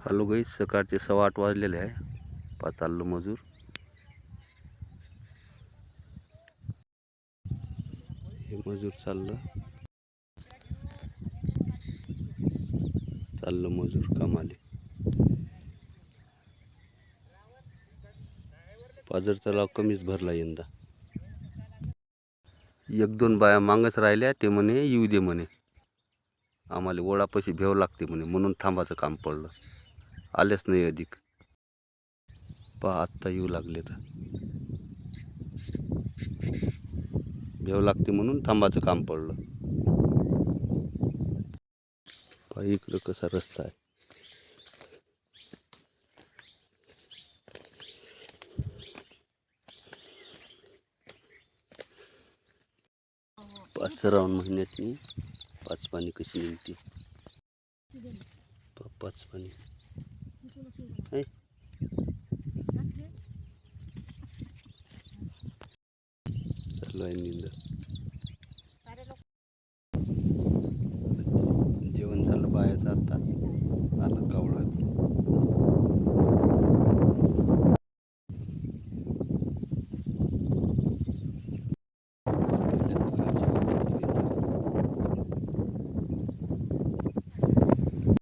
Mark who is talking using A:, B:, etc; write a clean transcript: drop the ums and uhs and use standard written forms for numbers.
A: Hello गाईस, सकाळचे 8:15 वाजलेले आहे. चाललो मजूर. हे मजूर चाललो मजूर कामाले. पाजर तलाव कमीच भरला यंदा. 1-2 बाया मागच राहिल्या. ते म्हणे येऊ दे म्हणे, आम्हाला ओळापाशी भेव लागते म्हणे, म्हणून थांबाचं काम पडलं. आलेच नाही अधिक. पहा आत्ता येऊ लागले. तर भेव लागते म्हणून थांबाचं काम पडलं. पहा इकडं कसा रस्ता आहे. श्रावण महिन्यातनी 5 पाणी कशी निघते. 5 पाणी आहे. चालू आहे निंद. जेवण झालं बायाचं आता. आला कावळा.